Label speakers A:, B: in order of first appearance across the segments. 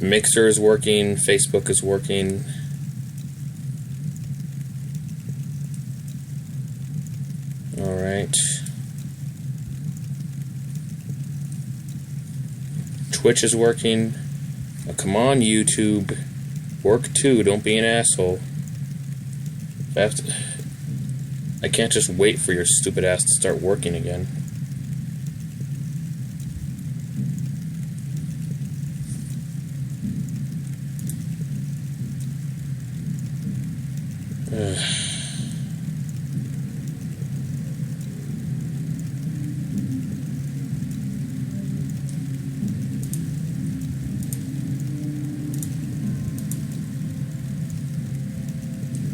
A: Mixer is working. Facebook is working. Alright. Twitch is working. Oh, come on, YouTube. Work too. Don't be an asshole. I can't just wait for your stupid ass to start working again.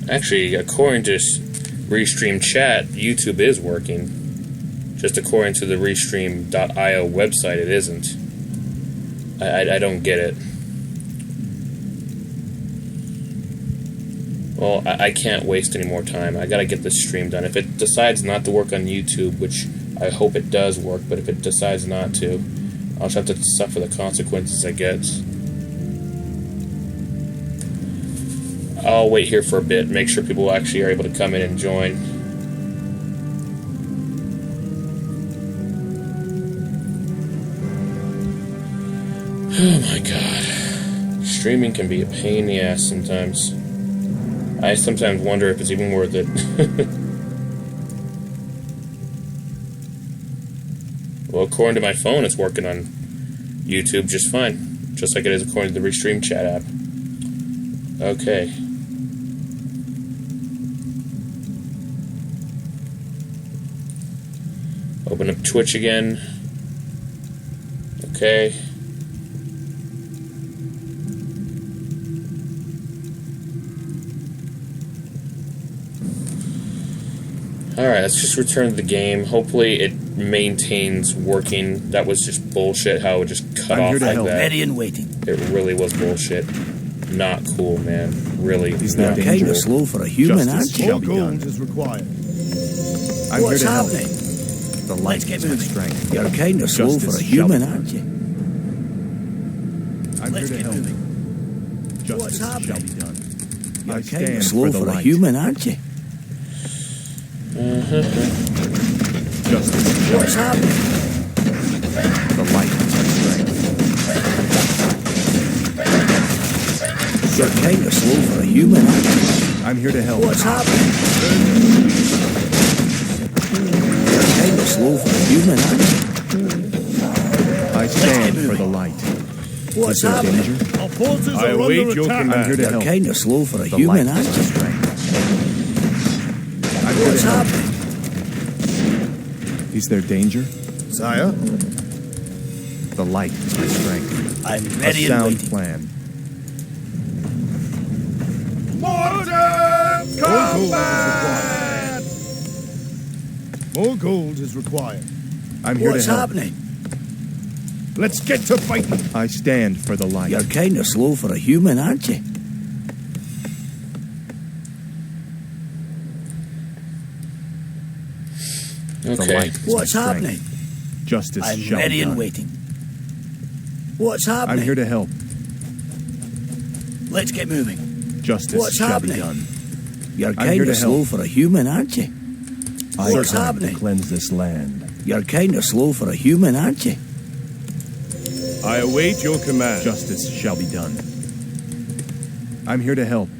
A: Actually, according to Restream Chat, YouTube is working. Just according to the Restream.io website, it isn't. I don't get it. Well, I can't waste any more time. I gotta get this stream done. If it decides not to work on YouTube, which I hope it does work, but if it decides not to, I'll just have to suffer the consequences, I guess. I'll wait here for a bit, make sure people actually are able to come in and join. Oh my god. Streaming can be a pain in the ass sometimes. I sometimes wonder if it's even worth it. Well, according to my phone, it's working on YouTube just fine. Just like it is according to the Restream Chat app. Okay. Open up Twitch again. Okay. Alright, let's just return to the game. Hopefully it maintains working. That was just bullshit how it just cut off like that.
B: Ready and waiting.
A: It really was bullshit. Not cool, man. Really.
B: He's not kind of slow for a human, aren't you?
C: More gold is required.
B: What's happening?
C: The light gets my strength.
B: You're kind of slow for a human, aren't you?
C: I'm here to help.
B: What's happening?
C: Shall be done.
B: You're kind of slow for a human, aren't you?
C: Justice.
B: What's happening?
C: The light is my strength.
B: You're kind of slow for a human, aren't you?
C: I'm here to help.
B: What's happening? You're kind of slow for a human, aren't you?
C: I stand for the light.
B: What's
C: Is there
B: happening?
C: danger?
D: Our forces
C: I
D: are
C: await
D: under
C: your
D: attack.
C: command. I'm here to
B: You're
C: help.
B: kind of slow for a
C: The
B: human,
C: light
B: aren't
C: is my
B: you?
C: strength. I'm here
B: What's
C: to help.
B: happening?
C: Is there danger?
D: Sire,
C: The light is my strength.
B: I'm
C: A
B: ready and
C: sound
B: waiting.
C: plan.
D: more gold is required.
C: I'm here
B: What's
C: to help.
B: happening?
D: Let's get to fighting.
C: I stand for the light.
B: You're kind of slow for a human, aren't you?
C: The
A: Okay.
C: light is
B: What's
C: my
B: happening?
C: strength. Justice
B: I'm
C: shall
B: ready
C: be
B: and
C: done.
B: waiting. What's happening?
C: I'm here to help.
B: Let's get moving.
C: Justice
B: What's
C: shall
B: happening?
C: be done.
B: You're
C: I'm
B: kind
C: here
B: of
C: to
B: slow
C: help.
B: for a human, aren't you? What's
C: come
B: happening?
C: to cleanse this land.
B: You're kind of slow for a human, aren't you?
D: I await your command.
C: Justice shall be done. I'm here to help.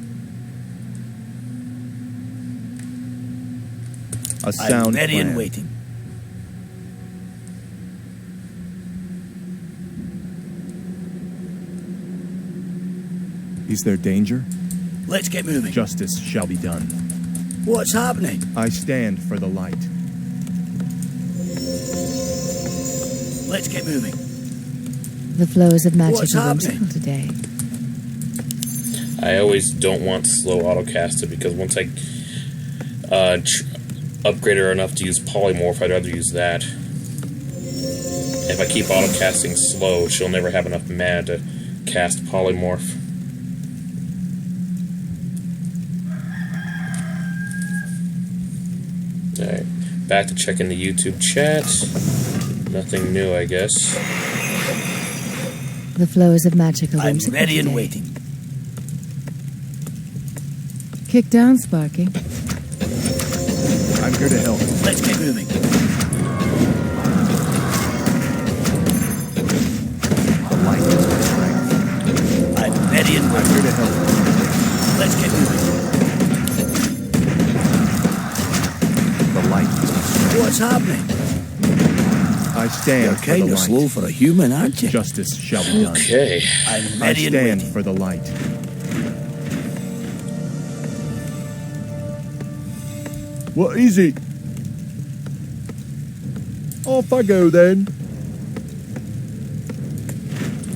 C: A sound
B: I'm ready
C: plan.
B: and waiting.
C: Is there danger?
B: Let's get moving.
C: Justice shall be done.
B: What's happening?
C: I stand for the light.
B: Let's get moving.
E: The flows of magic
B: What's
E: are
B: happening?
E: whimsical today.
A: I always don't want slow autocasted because once I upgrade her enough to use polymorph, I'd rather use that. If I keep autocasting slow, she'll never have enough mana to cast polymorph. Alright, back to checking the YouTube chat. Nothing new, I guess.
E: The flows of magic are
F: I'm
E: whimsical
F: ready and
E: today.
F: waiting.
E: Kick down, Sparky.
C: I'm here to help.
F: Let's get moving.
C: The light is my strength.
F: I'm ready and
C: I'm
F: waiting.
C: here to help.
F: Let's get moving.
C: The light is my strength.
F: What's happening?
C: I stand
F: You're
C: for the
F: kind
C: light.
F: of slow for a human, aren't you?
C: Justice shall be done.
A: Okay.
F: I'm
C: I
F: ready and
C: stand
F: waiting.
C: for the light. What is it? Off I go then.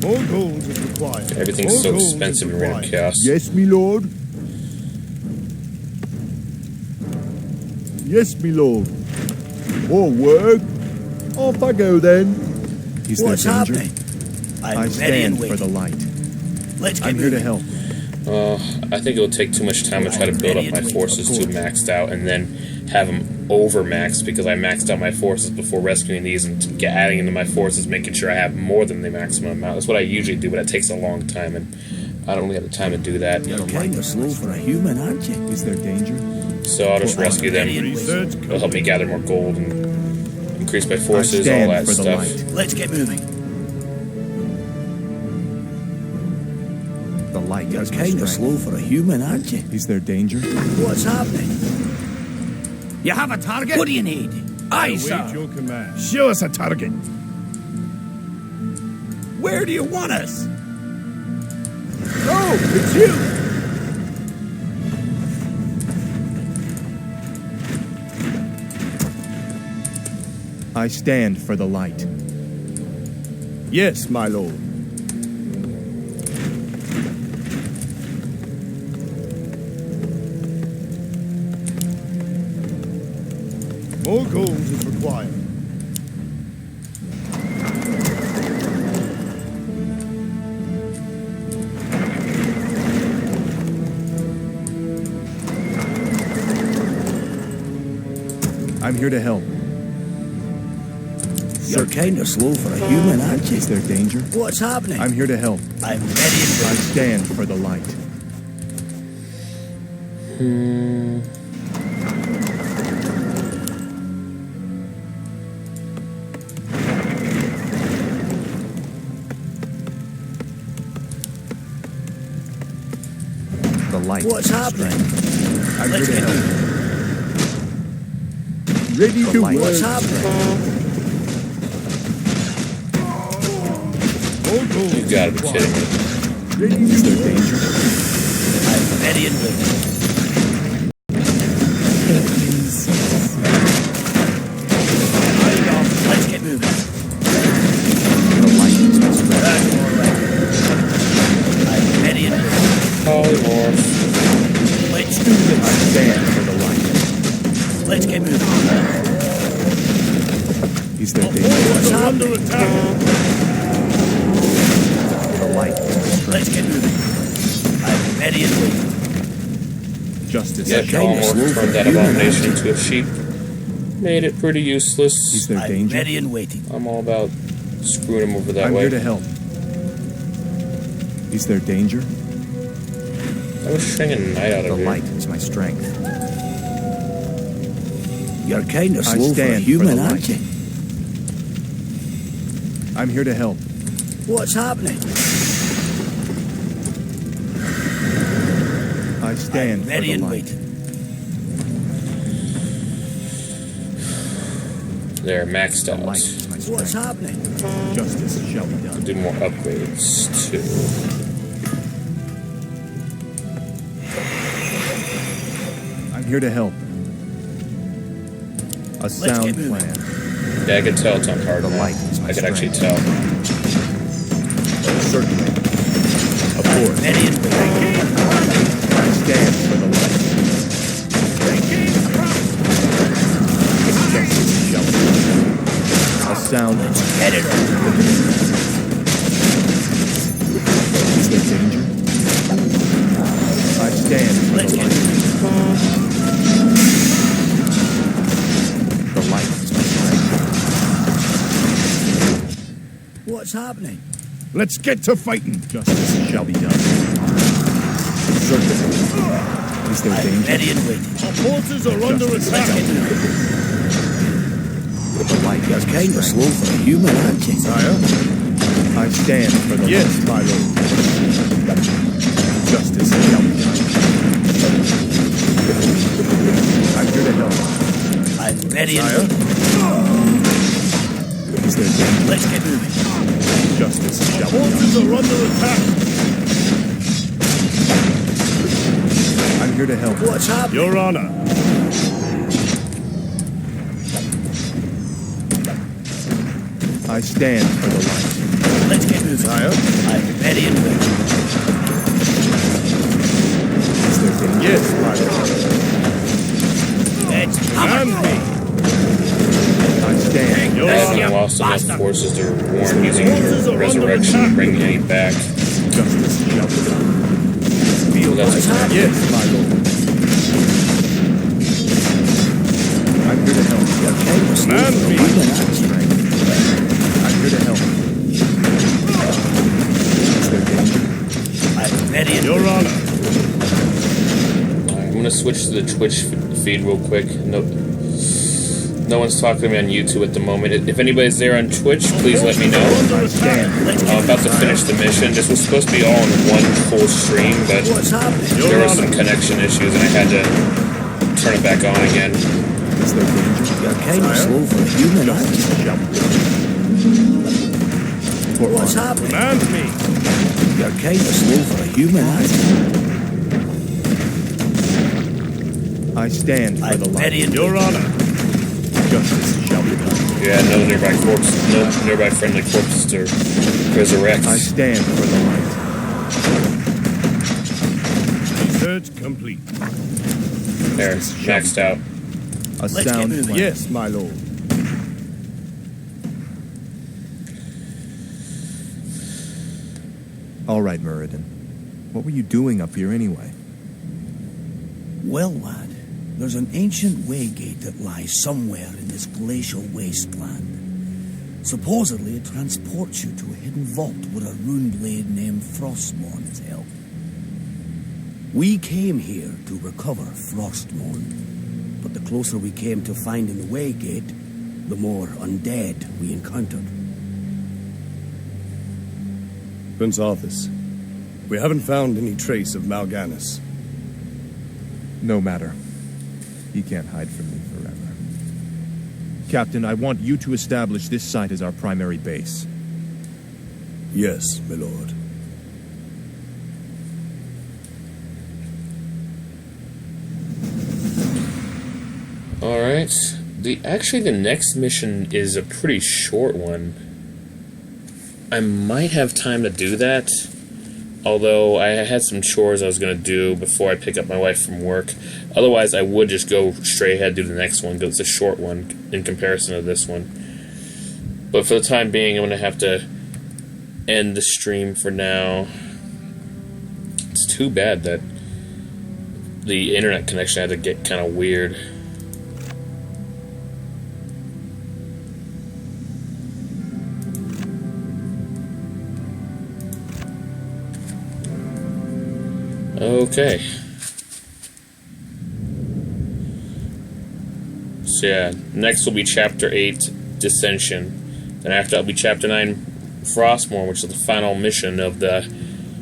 D: More gold is required.
A: Everything's
D: More
A: so
D: gold is
A: expensive in Random
D: required.
A: Chaos.
C: Yes, me lord. Yes, me lord. More work. Off I go then. Is
F: What's
C: there danger?
F: happening? I'm
C: I
F: ready
C: stand
F: and
C: for
F: waiting.
C: the light.
F: Let's get
C: I'm here to
F: moving.
C: help.
A: I think it'll take too much time to try to build up my forces to maxed out and then have them over maxed because I maxed out my forces before rescuing these and adding into my forces, making sure I have more than the maximum amount. That's what I usually do, but it takes a long time, and I don't really have the time to do that.
F: You're kind of slow for a human, aren't you?
C: Is there danger?
A: So I'll just rescue them.
D: Research
A: It'll help me gather more gold and increase my
C: I
A: forces, all
C: stand
A: that
C: for the
A: stuff.
C: light.
F: Let's get moving.
C: The light
F: You're
C: is my
F: kind of
C: strength.
F: slow for a human, aren't you?
C: Is there danger?
F: What's happening?
B: You have a target?
F: What do you need?
B: Aye,
D: Await
B: sir.
D: your command.
B: Show us a target. Where do you want us? Oh, it's you.
C: I stand for the light.
D: Yes, my lord. More gold is required.
C: I'm here to help.
F: You're kind of slow for a human, aren't you?
C: Is there danger?
F: What's happening?
C: I'm here to help.
F: I'm ready and
C: I
F: waiting.
C: stand for the light. The light.
F: What's happening?
C: I'm here
F: Let's
C: to
F: get
C: help.
F: moving.
C: Ready
F: The
C: to
F: light.
C: work.
F: What's happening?
D: More gold
A: You
D: is
A: gotta be
D: required.
A: kidding me.
C: Is there danger?
F: I'm ready and waiting. Let's get moving.
C: The light is my strength.
F: That's all right. I'm ready and waiting.
A: Polymorph.
F: Let's do this.
C: I stand for the light.
F: Let's get moving.
C: Is there danger?
F: What's
D: They're under
F: happening?
D: attack.
C: The light is my strength.
F: Let's get moving. I'm ready and waiting.
C: Justice.
A: Yeah,
F: kinda slow
A: Polymorph
F: for
A: turned that
F: human,
A: abomination
F: aren't
A: into a sheep. Made it pretty
C: Is
A: useless.
C: there
F: I'm
C: danger?
F: ready and waiting.
A: I'm all about screwing him over that
C: I'm
A: way.
C: here to help. Is there danger?
A: I was stringing a knight out
C: The
A: of here.
C: light is my strength.
F: You're kind of
C: I
F: slow for a
C: stand for
F: human,
C: the
F: aren't
C: light.
F: you?
C: I'm here to help.
F: What's happening?
C: I stand
F: I'm
C: for
F: ready
C: the
F: and
C: light.
F: waiting.
A: They're maxed
C: The light
A: out.
C: is my
F: What's
C: strength.
F: happening?
C: Justice shall be done.
A: Do more upgrades too.
C: I'm here to help. A sound
F: get moving.
C: plan.
A: Yeah, I could tell it's on hard
C: The
A: now.
C: light is my
A: I could actually
C: strength.
A: tell.
C: Certainly. Of
F: I'm
C: course.
F: ready and waiting.
C: I stand for the light. Justice shall be done. A sound plan.
F: Get it on.
C: Is there danger? I stand for
F: Let's
C: the
F: get
C: light.
F: moving.
C: The light is my strength.
F: What's happening?
D: Let's get to fighting.
C: Justice shall be done. Certainly. Is there
F: I'm
C: danger?
F: ready and waiting.
D: Our forces are under attack.
B: The light is kind of slow for a human, aren't you?
D: Sire?
C: I stand for the
D: Yes, my lord.
C: justice shall be done. I'm here to help.
F: I'm ready and
D: Sire?
F: waiting.
C: Is there danger?
F: Let's get moving.
C: Justice
D: Our
C: shall be done.
D: forces are under attack.
C: I'm here to help.
B: What's happening?
D: Your honor.
C: I stand for the light.
F: Let's get moving.
D: Sire?
F: I'm ready and waiting.
C: Is there danger?
D: Yes, my lord.
F: Let's
D: Command me.
C: I stand.
D: Your
A: I haven't
D: honor.
A: lost enough forces to warn using
D: Forces are under
A: resurrection
D: attack.
A: to bring any back.
C: Justice shall be done. Feel
A: That's
C: my
A: fine.
D: Yes, my lord.
C: I'm here to help.
B: You're kind of slow
D: Command
B: for a
D: me.
B: human, aren't you?
C: I'm here to help. Is there danger?
F: I'm ready and
D: Your honor.
A: I'm gonna switch to the Twitch feed real quick. No one's talking to me on YouTube at the moment. If anybody's there on Twitch, please let me know.
D: Under attack.
A: I'm about to finish the mission. This was supposed to be all in one full stream, but
B: What's happening?
D: Your
A: there were
D: honor.
A: some connection issues and I had to turn it back on again.
C: Is there danger?
B: You're kind of
D: Sire?
B: slow for a human, aren't you?
C: Justice shall be done. For
B: What's
C: honor.
B: happening?
D: Command me.
B: You're kind of slow for a human, aren't you?
C: I stand for the
F: I'm
C: light.
F: ready and
D: Your
F: waiting.
D: honor.
C: Justice shall be done.
A: Yeah, no nearby friendly corpses to resurrect.
C: I stand for the light.
D: Research complete.
A: There, maxed out.
C: A
F: Let's get
C: sound
F: moving.
C: plan.
D: Yes, my lord.
C: All right, Muradin. What were you doing up here anyway?
F: Well, lad, there's an ancient waygate that lies somewhere in this glacial wasteland. Supposedly, it transports you to a hidden vault where a rune blade named Frostmourne is held. We came here to recover Frostmourne, but the closer we came to finding the waygate, the more undead we encountered.
D: Prince Arthas, we haven't found any trace of Mal'Ganis.
C: No matter. He can't hide from me forever. Captain, I want you to establish this site as our primary base.
D: Yes, my lord.
A: Alright. Actually the next mission is a pretty short one. I might have time to do that. Although I had some chores I was going to do before I pick up my wife from work. Otherwise, I would just go straight ahead and do the next one, because it's a short one in comparison to this one. But for the time being, I'm going to have to end the stream for now. It's too bad that the internet connection had to get kind of weird. Okay. So yeah, next will be Chapter 8, Dissension. Then after that'll be Chapter 9, Frostmourne, which is the final mission of the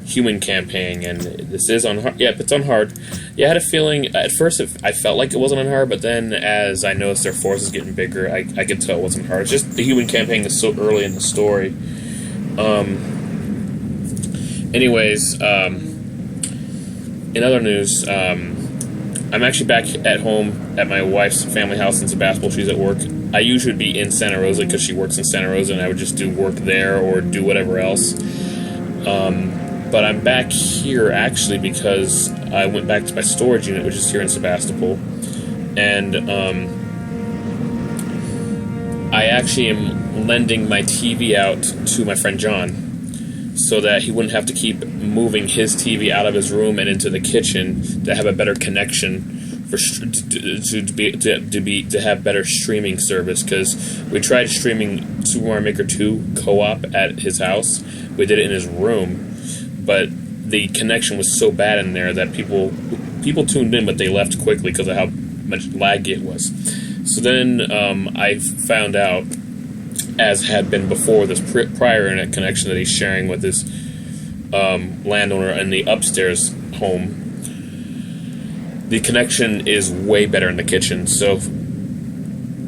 A: human campaign. And this is on hard. Yeah, it's on hard. Yeah, I had a feeling, at first I felt like it wasn't on hard, but then as I noticed their forces getting bigger, I could tell it wasn't hard. It's just the human campaign is so early in the story. Anyways, in other news, I'm actually back at home at my wife's family house in Sebastopol. She's at work. I usually would be in Santa Rosa because she works in Santa Rosa, and I would just do work there or do whatever else. But I'm back here actually because I went back to my storage unit, which is here in Sebastopol, and I actually am lending my TV out to my friend John, so that he wouldn't have to keep moving his TV out of his room and into the kitchen to have a better connection to have better streaming service, because we tried streaming Super Mario Maker 2 co-op at his house. We did it in his room, but the connection was so bad in there that people tuned in, but they left quickly because of how much laggy it was. So then I found out, as had been before this prior internet connection that he's sharing with his landowner in the upstairs home, the connection is way better in the kitchen. So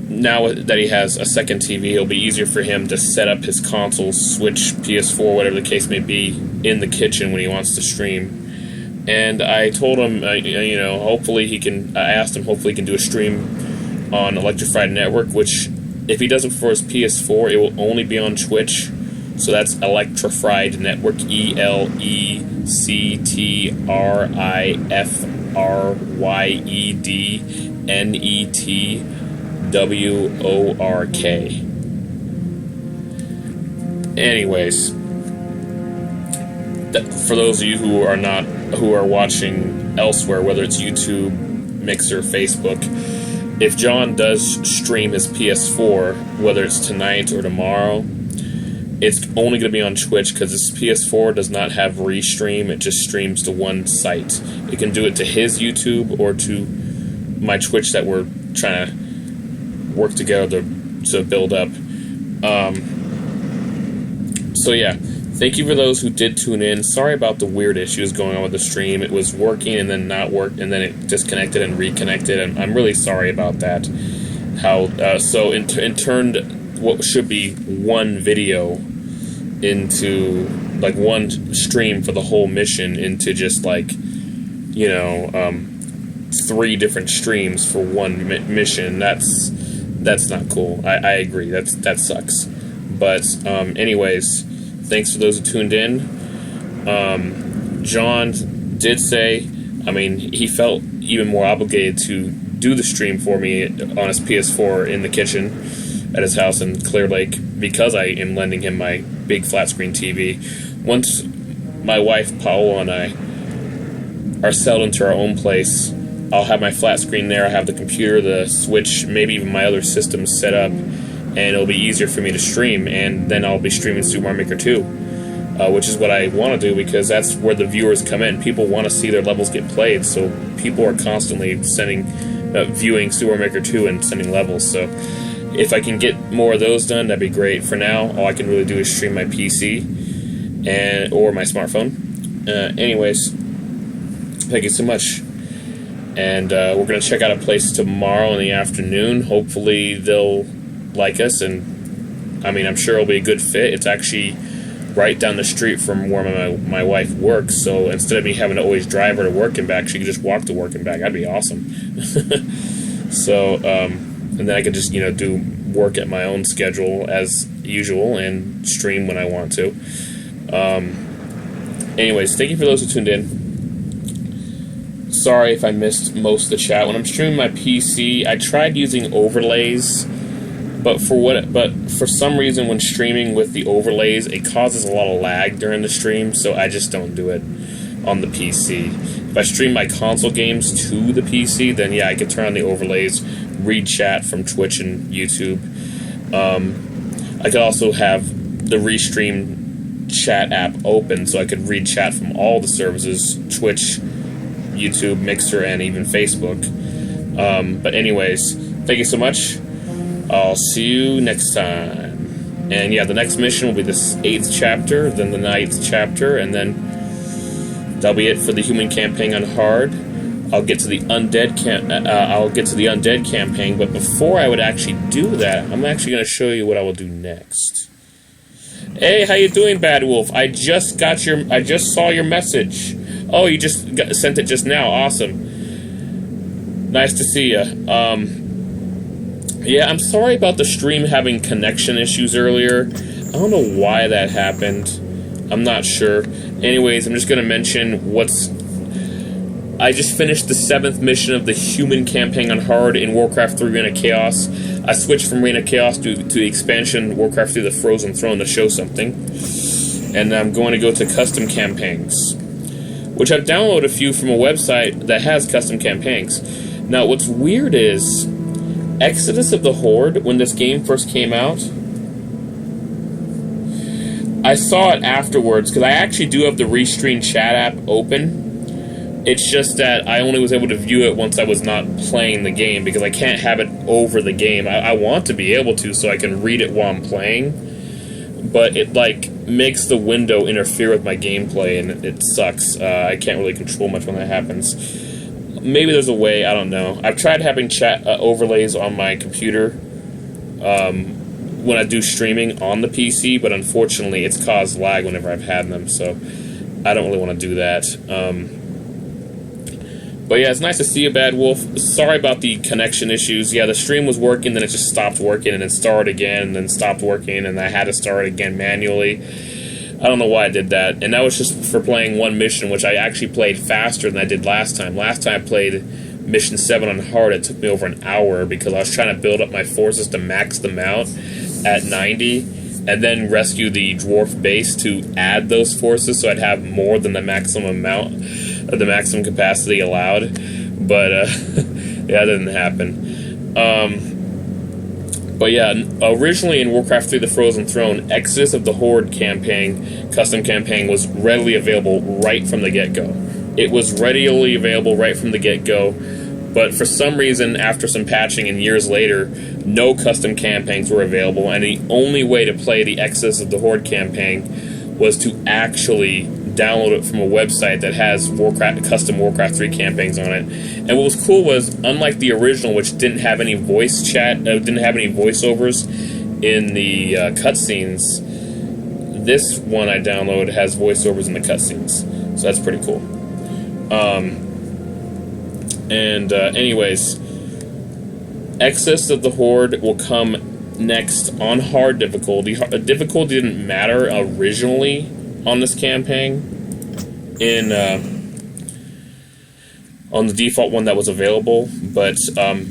A: now that he has a second TV, it'll be easier for him to set up his console, Switch, PS4, whatever the case may be, in the kitchen when he wants to stream. And I told him, hopefully he can. I asked him, hopefully he can do a stream on Electrified Network, which, if he does it for his PS4, it will only be on Twitch. So that's Electrified Network, ELECTRFRYEDNETWORK. Anyways, for those of you who are watching elsewhere, whether it's YouTube, Mixer, Facebook, if John does stream his PS4, whether it's tonight or tomorrow, it's only going to be on Twitch, because this PS4 does not have Restream. It just streams to one site. It can do it to his YouTube or to my Twitch that we're trying to work together to build up. So yeah, thank you for those who did tune in. Sorry about the weird issues going on with the stream. It was working and then not work, and then it disconnected and reconnected. And I'm really sorry about that. So it turned what should be one video into, like, one stream for the whole mission into just, like, 3 different streams for one mission. That's not cool. I agree. That sucks. But anyways, thanks for those who tuned in. John did say, he felt even more obligated to do the stream for me on his PS4 in the kitchen at his house in Clear Lake, because I am lending him my big flat screen TV. Once my wife Paola and I are settled into our own place, I'll have my flat screen there, I'll have the computer, the Switch, maybe even my other systems set up, and it'll be easier for me to stream, and then I'll be streaming Super Mario Maker 2, which is what I want to do, because that's where the viewers come in. People want to see their levels get played, so people are constantly viewing Super Mario Maker 2 and sending levels. So if I can get more of those done, that'd be great. For now, all I can really do is stream my PC or my smartphone. Anyways, thank you so much. And we're going to check out a place tomorrow in the afternoon. Hopefully they'll like us, and I'm sure it'll be a good fit. It's actually right down the street from where my wife works, so instead of me having to always drive her to work and back, she could just walk to work and back. That'd be awesome. So, and then I could just, do work at my own schedule as usual and stream when I want to. Anyways, thank you for those who tuned in. Sorry if I missed most of the chat. When I'm streaming my PC, I tried using overlays, but for some reason when streaming with the overlays, it causes a lot of lag during the stream, so I just don't do it on the PC. If I stream my console games to the PC, then yeah, I can turn on the overlays, read chat from Twitch and YouTube. I could also have the Restream chat app open, so I could read chat from all the services, Twitch, YouTube, Mixer, and even Facebook. But anyways, thank you so much. I'll see you next time. And yeah, the next mission will be the 8th chapter, then the 9th chapter, and then that'll be it for the human campaign on hard. I'll get to the undead campaign, but before I would actually do that, I'm actually going to show you what I will do next. Hey, how you doing, Bad Wolf? I just saw your message. Oh, you sent it just now. Awesome. Nice to see you. Yeah, I'm sorry about the stream having connection issues earlier. I don't know why that happened. I'm not sure. Anyways, I'm just going to mention I just finished the 7th mission of the human campaign on hard in Warcraft 3 Reign of Chaos. I switched from Reign of Chaos to the expansion Warcraft 3 The Frozen Throne to show something. And I'm going to go to custom campaigns, which I've downloaded a few from a website that has custom campaigns. Now, what's weird is Exodus of the Horde, when this game first came out, I saw it afterwards, because I actually do have the Restream chat app open. It's just that I only was able to view it once I was not playing the game, because I can't have it over the game. I want to be able to, so I can read it while I'm playing, but it, like, makes the window interfere with my gameplay, and it sucks. I can't really control much when that happens. Maybe there's a way, I don't know. I've tried having chat overlays on my computer when I do streaming on the PC, but unfortunately it's caused lag whenever I've had them, so I don't really want to do that. But yeah, it's nice to see you, Bad Wolf. Sorry about the connection issues. Yeah, the stream was working, then it just stopped working, and then started again, and then stopped working, and I had to start again manually. I don't know why I did that. And that was just for playing one mission, which I actually played faster than I did last time. Last time I played Mission 7 on hard, it took me over an hour because I was trying to build up my forces to max them out at 90, and then rescue the dwarf base to add those forces so I'd have more than the maximum amount, the maximum capacity allowed. But, yeah, that didn't happen. But yeah, originally in Warcraft 3 The Frozen Throne, Exodus of the Horde campaign, custom campaign, was readily available right from the get-go. It was readily available right from the get-go, but for some reason, after some patching and years later, no custom campaigns were available, and the only way to play the Exodus of the Horde campaign was to actually download it from a website that has custom Warcraft 3 campaigns on it. And what was cool was, unlike the original, which didn't have any voice chat, didn't have any voiceovers in the cutscenes, this one I downloaded has voiceovers in the cutscenes. So that's pretty cool. Anyways, Exodus of the Horde will come next on hard difficulty. Difficulty didn't matter originally on this campaign on the default one that was available, but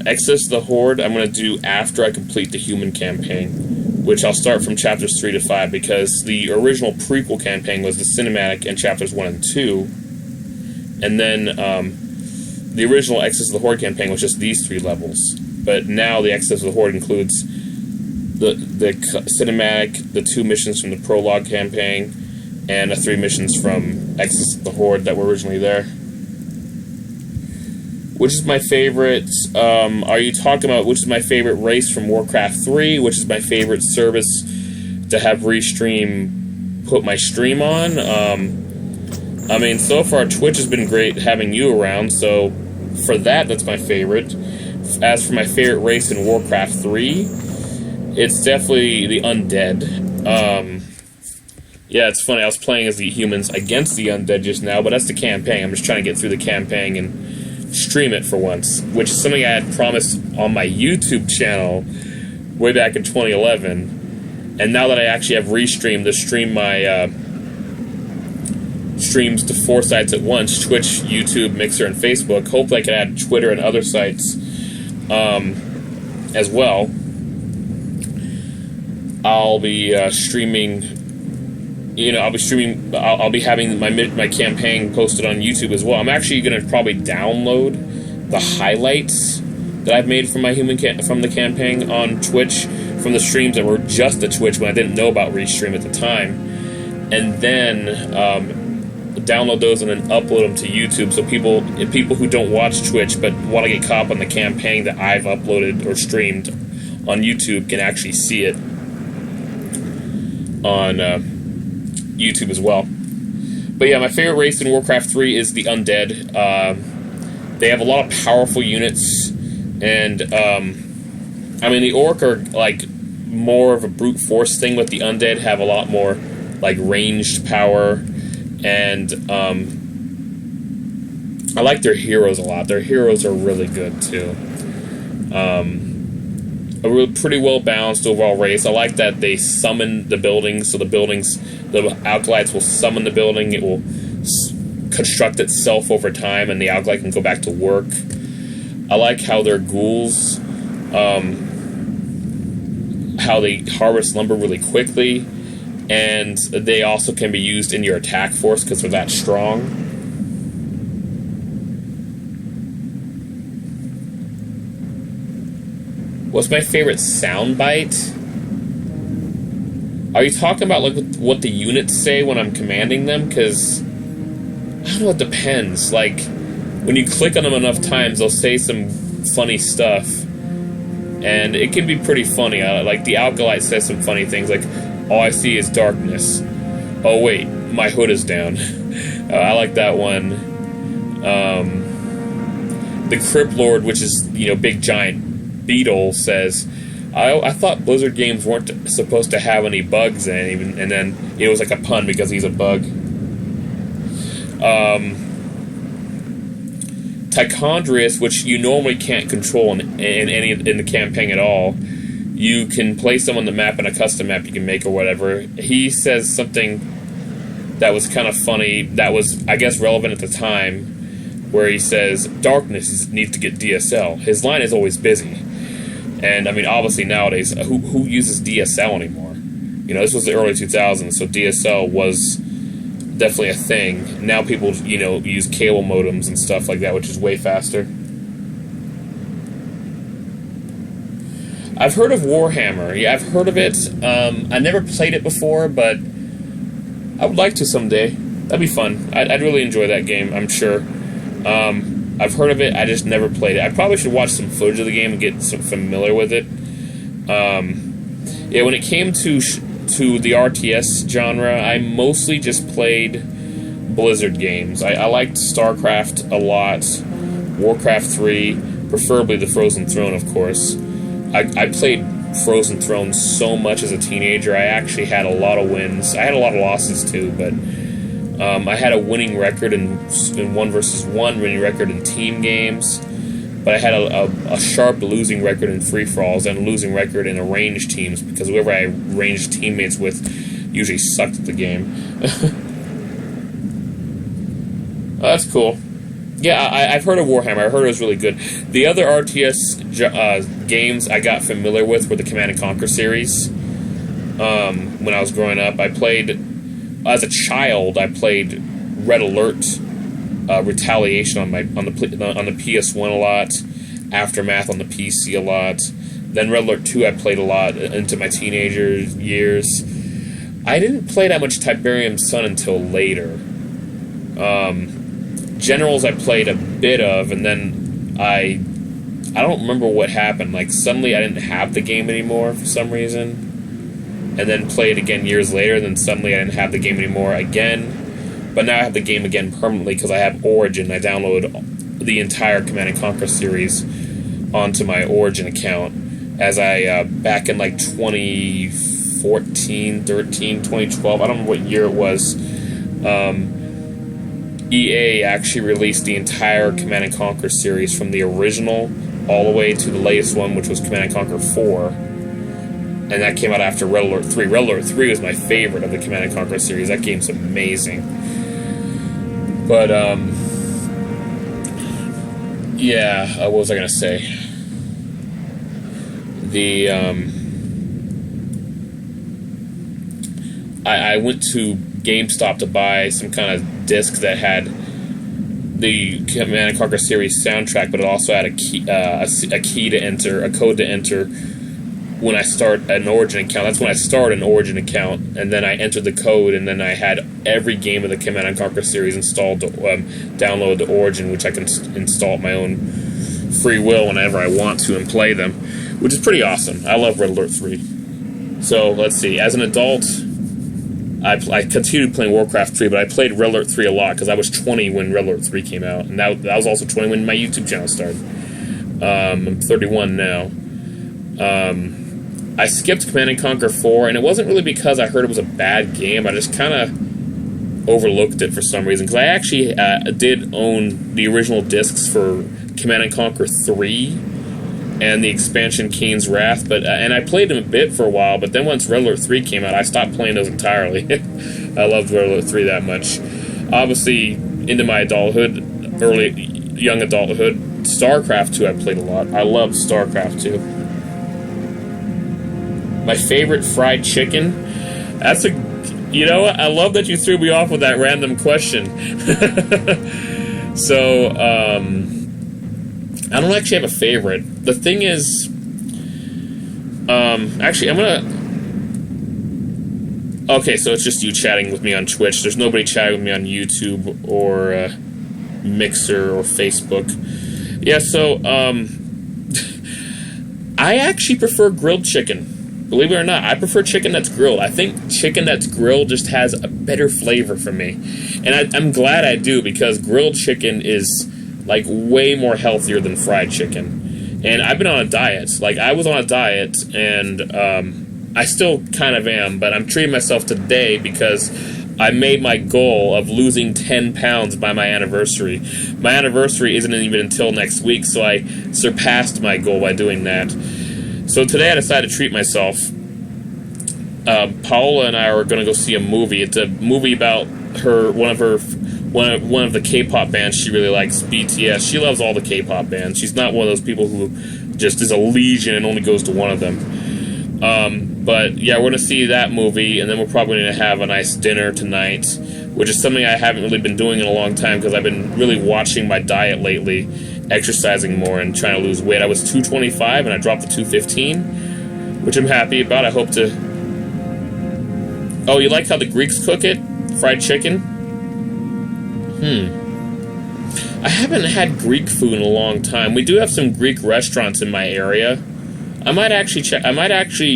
A: Exodus of the Horde I'm going to do after I complete the human campaign, which I'll start from chapters 3 to 5, because the original prequel campaign was the cinematic in chapters 1 and 2, and then the original Exodus of the Horde campaign was just these 3 levels. But now the Exodus of the Horde includes the cinematic, the 2 missions from the prologue campaign, and the 3 missions from Exodus of the Horde that were originally there. Which is my favorite? Are you talking about which is my favorite race from Warcraft 3? Which is my favorite service to have Restream put my stream on? I mean, so far Twitch has been great having you around, so for that, that's my favorite. As for my favorite race in Warcraft 3, it's definitely the Undead. Yeah, it's funny, I was playing as the humans against the Undead just now, but that's the campaign. I'm just trying to get through the campaign and stream it for once, which is something I had promised on my YouTube channel way back in 2011. And now that I actually have Restream to stream my streams to 4 sites at once, Twitch, YouTube, Mixer, and Facebook. Hopefully I can add Twitter and other sites as well. I'll be streaming, I'll be having my campaign posted on YouTube as well. I'm actually going to probably download the highlights that I've made from my from the campaign on Twitch, from the streams that were just at Twitch when I didn't know about Restream at the time, and then download those and then upload them to YouTube, so people who don't watch Twitch but want to get caught up on the campaign that I've uploaded or streamed on YouTube can actually see it on YouTube as well. But yeah, my favorite race in Warcraft 3 is the Undead. They have a lot of powerful units, and I mean, the Orc are like more of a brute force thing, but the Undead have a lot more like ranged power. And I like their heroes a lot. Their heroes are really good too. Pretty well balanced overall race. I like that they summon the buildings, so the Alkalites will summon the building. It will construct itself over time, and the Alkalite can go back to work. I like how their ghouls, how they harvest lumber really quickly. And they also can be used in your attack force because they're that strong. What's my favorite soundbite? Are you talking about like what the units say when I'm commanding them? Because I don't know, it depends. Like, when you click on them enough times, they'll say some funny stuff. And it can be pretty funny. Like, the Alkalite says some funny things, like, all I see is darkness. Oh, wait, my hood is down. I like that one. The Crypt Lord, which is, big giant beetle, says, I thought Blizzard games weren't supposed to have any bugs in it, and then it was like a pun because he's a bug. Tichondrius, which you normally can't control in the campaign at all. You can place them on the map in a custom map you can make or whatever. He says something that was kind of funny, that was, I guess, relevant at the time, where he says, darkness needs to get DSL. His line is always busy. And, I mean, obviously nowadays, who uses DSL anymore? This was the early 2000s, so DSL was definitely a thing. Now people, use cable modems and stuff like that, which is way faster. I've heard of Warhammer. Yeah, I've heard of it. I never played it before, but I would like to someday. That'd be fun. I'd really enjoy that game, I'm sure. I've heard of it, I just never played it. I probably should watch some footage of the game and get familiar with it. Yeah, when it came to the RTS genre, I mostly just played Blizzard games. I liked StarCraft a lot, Warcraft 3, preferably the Frozen Throne, of course. I played Frozen Throne so much as a teenager. I actually had a lot of wins. I had a lot of losses too, but I had a winning record in 1 versus 1, winning record in team games, but I had a sharp losing record in free-for-alls and a losing record in arranged teams, because whoever I arranged teammates with usually sucked at the game. Oh, that's cool. Yeah, I've heard of Warhammer. I heard it was really good. The other RTS games I got familiar with were the Command & Conquer series. When I was growing up, I played... As a child, I played Red Alert, Retaliation on the PS1 a lot, Aftermath on the PC a lot. Then Red Alert 2 I played a lot into my teenager years. I didn't play that much Tiberium Sun until later. Generals I played a bit of, and then I don't remember what happened. Like, suddenly I didn't have the game anymore for some reason. And then played again years later, then suddenly I didn't have the game anymore again. But now I have the game again permanently because I have Origin. I downloaded the entire Command & Conquer series onto my Origin account as I, back in like 2014, 13, 2012, I don't remember what year it was, EA actually released the entire Command & Conquer series from the original all the way to the latest one, which was Command & Conquer 4. And that came out after Red Alert 3. Red Alert 3 was my favorite of the Command & Conquer series. That game's amazing. But, yeah, what was I going to say? I went to GameStop to buy some kind of disc that had the Command & Conquer series soundtrack, but it also had a key to enter, a code to enter when I start an Origin account. That's when I start an Origin account, and then I entered the code, and then I had every game of the Command & Conquer series installed to download the Origin, which I can install at my own free will whenever I want to and play them, which is pretty awesome. I love Red Alert 3. So, let's see. As an adult, I continued playing Warcraft 3, but I played Red Alert 3 a lot, because I was 20 when Red Alert 3 came out, and that was also 20 when my YouTube channel started. I'm 31 now. I skipped Command & Conquer 4, and it wasn't really because I heard it was a bad game. I just kind of overlooked it for some reason, because I actually did own the original discs for Command & Conquer 3 and the expansion Kane's Wrath, and I played them a bit for a while, but then once Red Alert 3 came out, I stopped playing those entirely. I loved Red Alert 3 that much. Obviously, into my adulthood, young adulthood, StarCraft 2 I played a lot. I loved StarCraft 2. My favorite fried chicken? That's I love that you threw me off with that random question. So, I don't actually have a favorite. The thing is, Actually, I'm gonna... Okay, so it's just you chatting with me on Twitch. There's nobody chatting with me on YouTube or Mixer or Facebook. Yeah, so, I actually prefer grilled chicken. Believe it or not, I prefer chicken that's grilled. I think chicken that's grilled just has a better flavor for me. And I'm glad I do, because grilled chicken is, like, way more healthier than fried chicken. And I've been on a diet. Like, I was on a diet, and I still kind of am, but I'm treating myself today because I made my goal of losing 10 pounds by my anniversary. My anniversary isn't even until next week, so I surpassed my goal by doing that. So today I decided to treat myself. Paola and I are going to go see a movie. It's a movie about one of the K-pop bands she really likes, BTS. She loves all the K-pop bands. She's not one of those people who just is a legion and only goes to one of them. But yeah, we're going to see that movie, and then we're probably going to have a nice dinner tonight, which is something I haven't really been doing in a long time because I've been really watching my diet lately, exercising more and trying to lose weight. I was 225 and I dropped to 215, which I'm happy about. I hope to... Oh, you like how the Greeks cook it? Fried chicken? I haven't had Greek food in a long time. We do have some Greek restaurants in my area. I might actually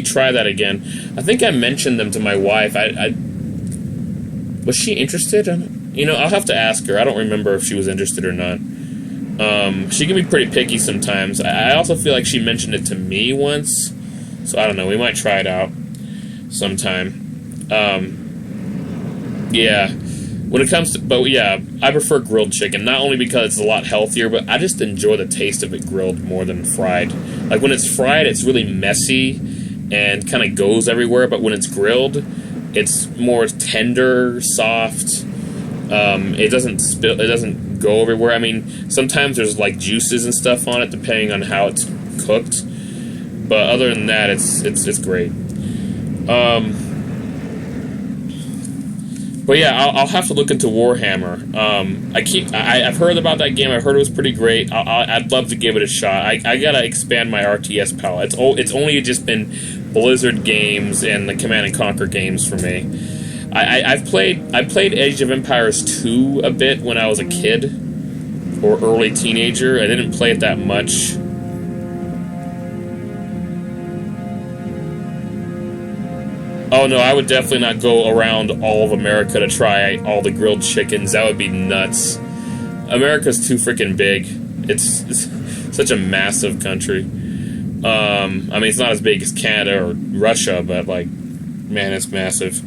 A: try that again. I think I mentioned them to my wife. Was she interested? You know, I'll have to ask her. I don't remember if she was interested or not. She can be pretty picky sometimes. I also feel like she mentioned it to me once. So I don't know. We might try it out sometime. Yeah. When it comes to... But yeah, I prefer grilled chicken. Not only because it's a lot healthier, but I just enjoy the taste of it grilled more than fried. Like, when it's fried, it's really messy and kind of goes everywhere. But when it's grilled, it's more tender, soft. It doesn't spill... It doesn't go everywhere. I mean, sometimes there's, like, juices and stuff on it, depending on how it's cooked. But other than that, it's great. But yeah, I'll have to look into Warhammer. I've heard about that game. I heard it was pretty great. I'd love to give it a shot. I gotta expand my RTS palette. It's only just been Blizzard games and the Command and Conquer games for me. I played Age of Empires 2 a bit when I was a kid or early teenager. I didn't play it that much. Oh no, I would definitely not go around all of America to try all the grilled chickens. That would be nuts. America's too freaking big. It's such a massive country. I mean, it's not as big as Canada or Russia, but like, man, it's massive.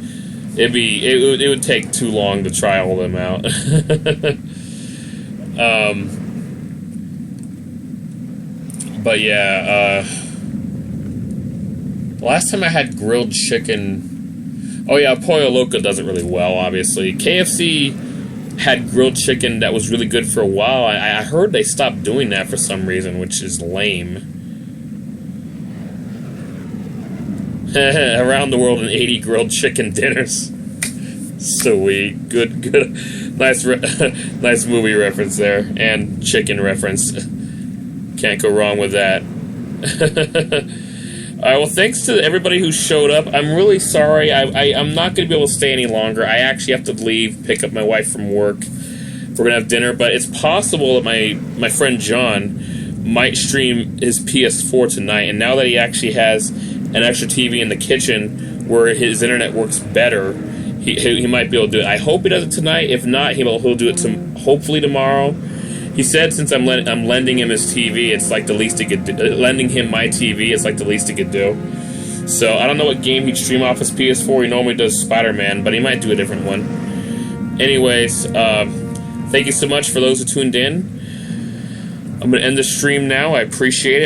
A: It would take too long to try all of them out. But yeah, last time I had grilled chicken... Oh yeah, Pollo Loco does it really well, obviously. KFC had grilled chicken that was really good for a while. I heard they stopped doing that for some reason, which is lame. Around the world in 80 grilled chicken dinners. Sweet. Good. Nice movie reference there. And chicken reference. Can't go wrong with that. Alright, well, thanks to everybody who showed up. I'm really sorry. I'm not going to be able to stay any longer. I actually have to leave, pick up my wife from work. We're going to have dinner, but it's possible that my friend John might stream his PS4 tonight, and now that he actually has an extra TV in the kitchen where his internet works better, he might be able to do it. I hope he does it tonight. If not, he'll do it hopefully tomorrow. He said since I'm lending him his TV, it's like the least he could do. Lending him my TV, it's like the least he could do. So I don't know what game he'd stream off his PS4. He normally does Spider-Man, but he might do a different one. Anyways, thank you so much for those who tuned in. I'm going to end the stream now. I appreciate it.